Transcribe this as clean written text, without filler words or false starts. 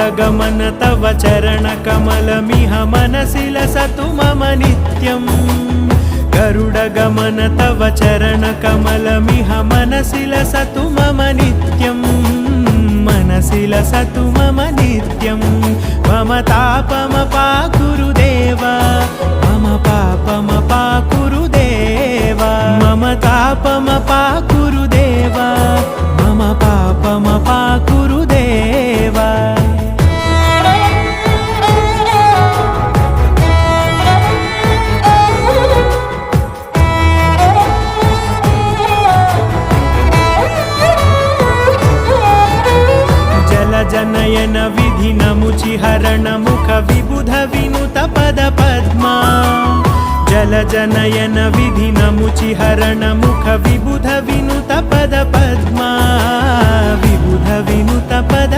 गरुडगमन तव चरणकमलमिह मनसि लसतु मम नित्यम् गरुडगमन तव चरणकमलमिह मनसि लसतु मम नित्यम् मनसि लसतु मम नित्यम् मम तापमपाकुरुदेव मम पापमपाकुरुदेव मम तापमपाकुरुदेव मम पापमपाकुरुदेव जनयन विधिनमुचिहरण मुख विबुध विनुत पद पद्मा जलजनयन विधिनमुचिहरण मुख विबुध विनुत पद पद्मा विबुध विनुत पद